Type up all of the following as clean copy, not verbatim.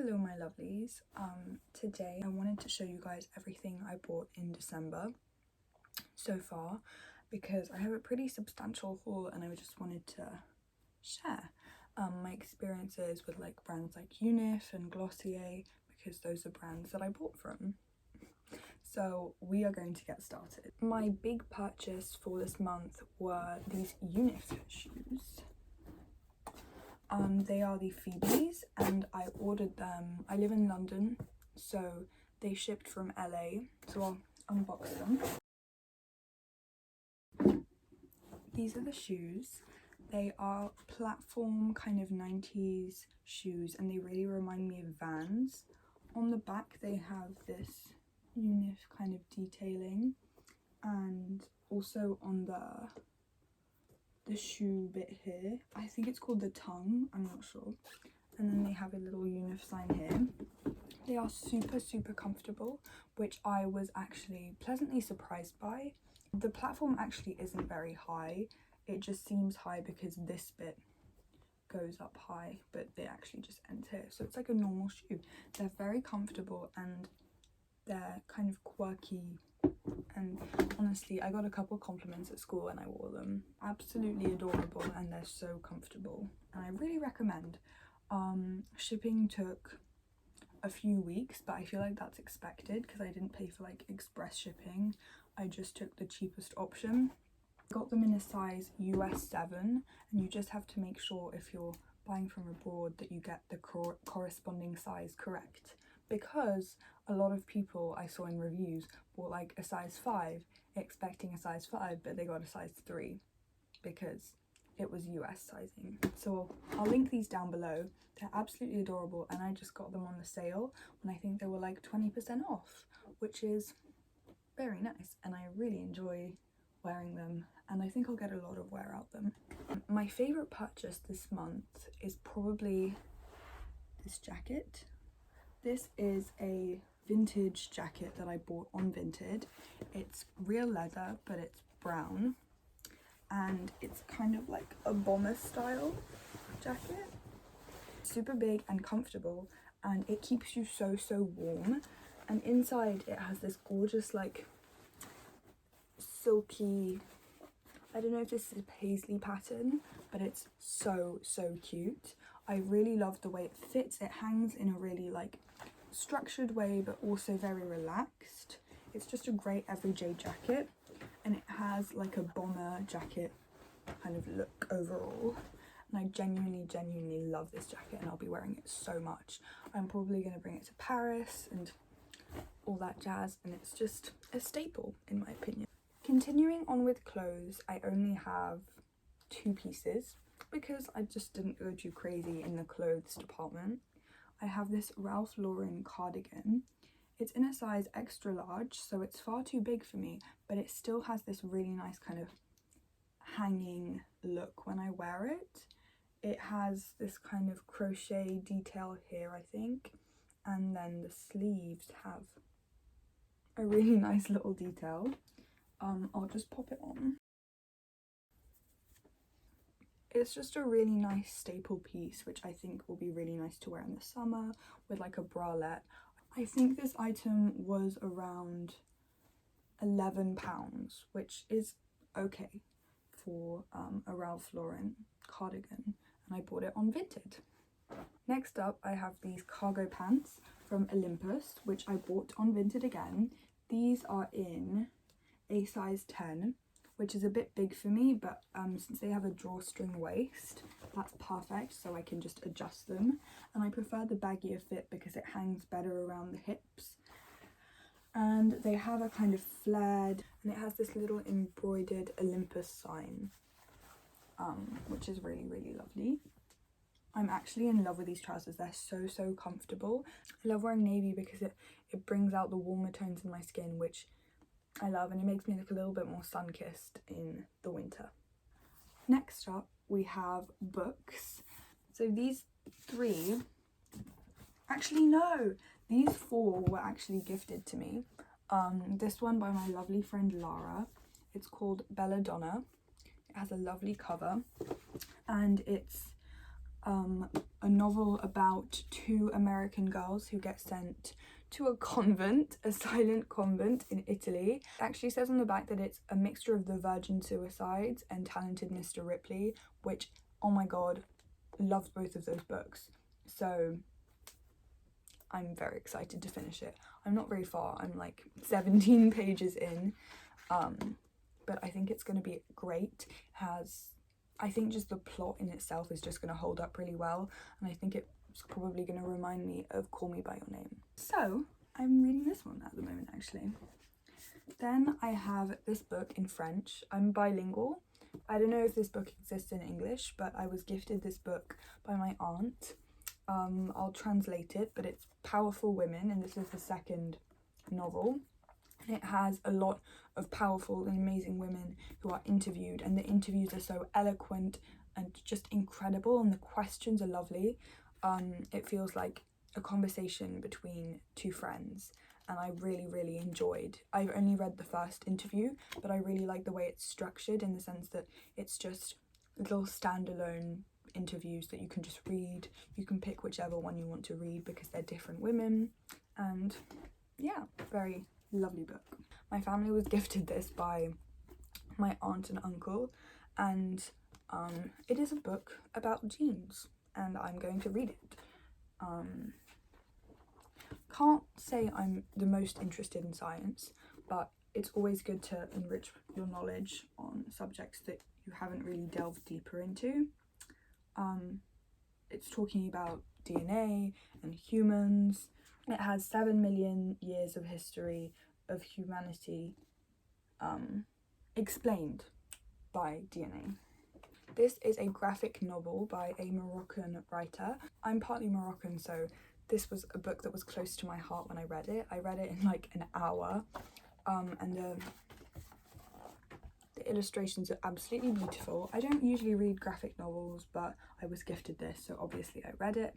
Hello my lovelies. Today I wanted to show you guys everything I bought in December so far because I have a pretty substantial haul and I just wanted to share my experiences with like brands like UNIF and Glossier because those are brands that I bought from. So we are going to get started. My big purchase for this month were these UNIF shoes. They are the Phoebes and I ordered them. I live in London, so they shipped from LA, so I'll unbox them. These are the shoes. They are platform kind of 90s shoes and they really remind me of Vans. On the back they have this UNIF kind of detailing, and also on the shoe bit here, I think it's called the tongue, I'm not sure, and then they have a little UNIF sign here. They are super comfortable, which I was actually pleasantly surprised by. The platform actually isn't very high, it just seems high because this bit goes up high, but they actually just end here, so it's like a normal shoe. They're very comfortable and they're kind of quirky, and honestly I got a couple compliments at school and I wore them. Absolutely adorable and they're so comfortable and I really recommend. Shipping took a few weeks, but I feel like that's expected because I didn't pay for like express shipping. I just took the cheapest option. Got them in a size US 7, and you just have to make sure if you're buying from abroad that you get the corresponding size correct, because a lot of people I saw in reviews bought like a size 5 expecting a size 5, but they got a size 3 because it was US sizing. So I'll link these down below. They're absolutely adorable and I just got them on the sale and I think they were like 20% off, which is very nice and I really enjoy wearing them and I think I'll get a lot of wear out them. My favourite purchase this month is probably this jacket. This is a vintage jacket that I bought on Vinted. It's real leather, but it's brown and it's kind of like a bomber style jacket. Super big and comfortable and it keeps you so warm, and inside it has this gorgeous like silky, I don't know if this is a paisley pattern, but it's so cute. I really love the way it fits. It hangs in a really like structured way but also very relaxed. It's just a great everyday jacket and it has like a bomber jacket kind of look overall, and I genuinely love this jacket and I'll be wearing it so much. I'm probably going to bring it to Paris and all that jazz, and it's just a staple in my opinion. Continuing on with clothes, I only have 2 pieces because I just didn't go too crazy in the clothes department. I have this Ralph Lauren cardigan. It's in a size extra large, so it's far too big for me, but it still has this really nice kind of hanging look when I wear it. It has this kind of crochet detail here, I think, and then the sleeves have a really nice little detail. I'll just pop it on. It's just a really nice staple piece, which I think will be really nice to wear in the summer with like a bralette. I think this item was around £11, which is okay for a Ralph Lauren cardigan, and I bought it on Vinted. Next up, I have these cargo pants from Olympus, which I bought on Vinted again. These are in a size 10, which is a bit big for me, but since they have a drawstring waist, that's perfect, so I can just adjust them. And I prefer the baggier fit because it hangs better around the hips. And they have a kind of flared, and it has this little embroidered Olympus sign, which is really lovely. I'm actually in love with these trousers. They're so comfortable. I love wearing navy because it brings out the warmer tones in my skin, which I love, and it makes me look a little bit more sun-kissed in the winter. Next up, we have books. So these 3, actually no, these 4 were actually gifted to me. This one by my lovely friend Lara. It's called Belladonna. It has a lovely cover and it's a novel about two American girls who get sent to a convent, a silent convent in Italy. It actually says on the back that it's a mixture of The Virgin Suicides and Talented Mr. Ripley, which, oh my god, loved both of those books. So I'm very excited to finish it. I'm not very far, I'm like 17 pages in, but I think it's going to be great. I think just the plot in itself is just going to hold up really well, and I think it's probably going to remind me of Call Me By Your Name. So I'm reading this one at the moment, actually. Then I have this book in French. I'm bilingual. I don't know if this book exists in English, but I was gifted this book by my aunt. I'll translate it, but it's Powerful Women, and this is the second novel. And it has a lot of powerful and amazing women who are interviewed, and the interviews are so eloquent and just incredible, and the questions are lovely. It feels like a conversation between two friends, and I really enjoyed. I've only read the first interview, but I really like the way it's structured, in the sense that it's just little standalone interviews that you can just read. You can pick whichever one you want to read because they're different women, and yeah, very lovely book. My family was gifted this by my aunt and uncle, and it is a book about jeans, and I'm going to read it. Can't say I'm the most interested in science, but it's always good to enrich your knowledge on subjects that you haven't really delved deeper into. It's talking about DNA and humans. It has 7 million years of history of humanity explained by DNA. This is a graphic novel by a Moroccan writer. I'm partly Moroccan, so this was a book that was close to my heart when I read it. I read it in like an hour, and the illustrations are absolutely beautiful. I don't usually read graphic novels, but I was gifted this, so obviously I read it.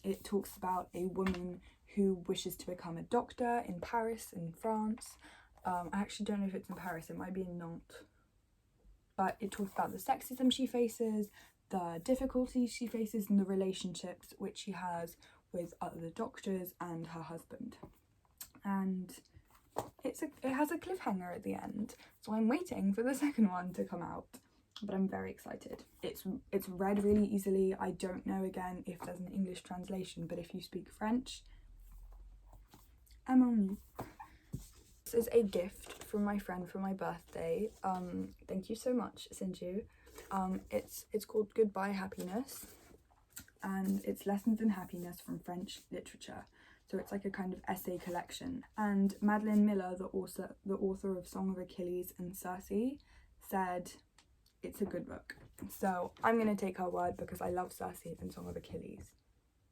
It talks about a woman who wishes to become a doctor in Paris, in France. I actually don't know if it's in Paris, it might be in Nantes. But it talks about the sexism she faces, the difficulties she faces, and the relationships which she has with other doctors and her husband. And it has a cliffhanger at the end, so I'm waiting for the second one to come out, but I'm very excited. It's read really easily. I don't know again if there's an English translation, but if you speak French, I'm on you. This is a gift from my friend for my birthday. Thank you so much, Sinju. It's called Goodbye Happiness, and it's Lessons in Happiness from French Literature. So it's like a kind of essay collection. And Madeline Miller, the author of Song of Achilles and Circe, said it's a good book. So I'm going to take her word because I love Circe and Song of Achilles.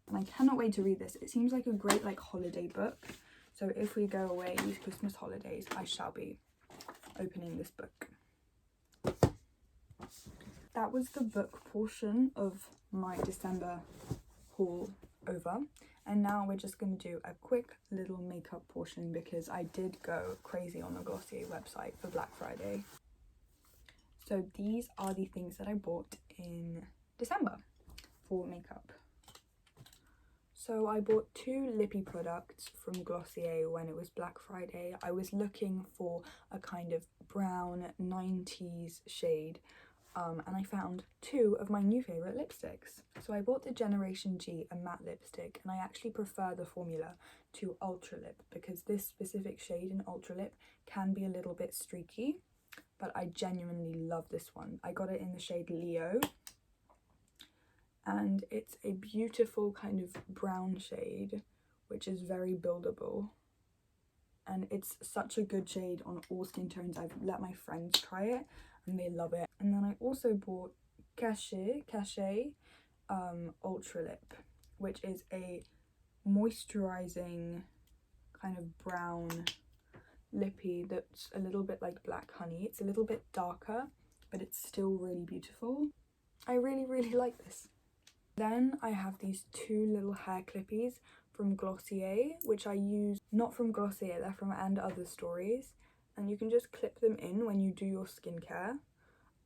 And I cannot wait to read this. It seems like a great holiday book. So if we go away these Christmas holidays, I shall be opening this book. That was the book portion of my December haul over. And now we're just going to do a quick little makeup portion because I did go crazy on the Glossier website for Black Friday. So these are the things that I bought in December for makeup. So I bought 2 lippy products from Glossier when it was Black Friday. I was looking for a kind of brown 90s shade, and I found 2 of my new favourite lipsticks. So I bought the Generation G, a matte lipstick, and I actually prefer the formula to Ultra Lip because this specific shade in Ultra Lip can be a little bit streaky, but I genuinely love this one. I got it in the shade Leo, and it's a beautiful kind of brown shade, which is very buildable. And it's such a good shade on all skin tones. I've let my friends try it and they love it. And then I also bought Cachet Ultra Lip, which is a moisturizing kind of brown lippy that's a little bit like Black Honey. It's a little bit darker, but it's still really beautiful. I really like this. Then I have these 2 little hair clippies from Glossier, which I use, not from Glossier, they're from And Other Stories, and you can just clip them in when you do your skincare.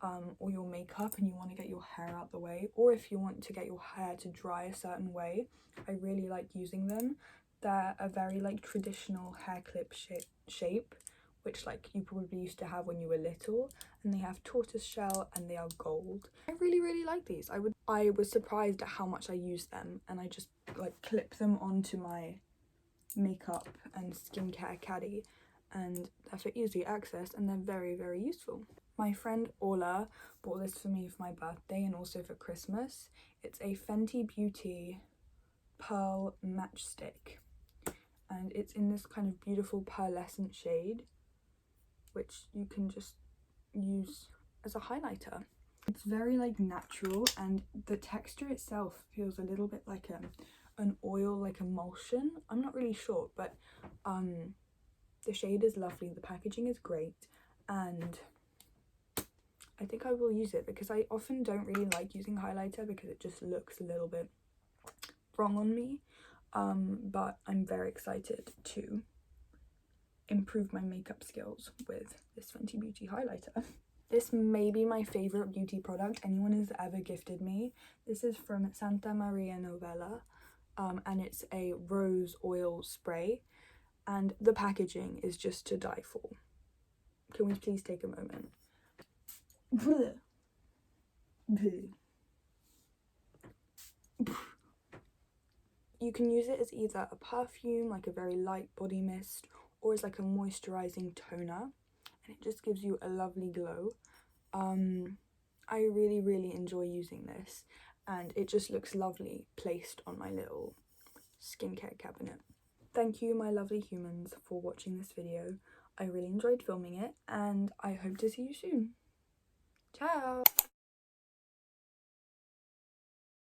or your makeup and you want to get your hair out the way, or if you want to get your hair to dry a certain way, I really like using them. They're a very like traditional hair clip shape, which like you probably used to have when you were little, and they have tortoise shell and they are gold. I really like these. I was surprised at how much I use them, and I just like clip them onto my makeup and skincare caddy, and they're for easy access and they're very useful. My friend Ola bought this for me for my birthday and also for Christmas. It's a Fenty Beauty pearl matchstick, and it's in this kind of beautiful pearlescent shade, which you can just use as a highlighter. It's very like natural, and the texture itself feels a little bit like an oil, like emulsion. I'm not really sure, but the shade is lovely, the packaging is great, and I think I will use it because I often don't really like using highlighter because it just looks a little bit wrong on me, but I'm very excited to improve my makeup skills with this Fenty Beauty highlighter. This may be my favourite beauty product anyone has ever gifted me. This is from Santa Maria Novella, and it's a rose oil spray, and the packaging is just to die for. Can we please take a moment? You can use it as either a perfume, like a very light body mist, or as like a moisturizing toner, and it just gives you a lovely glow. I really enjoy using this, and it just looks lovely placed on my little skincare cabinet. Thank you, my lovely humans, for watching this video. I really enjoyed filming it, and I hope to see you soon. Ciao!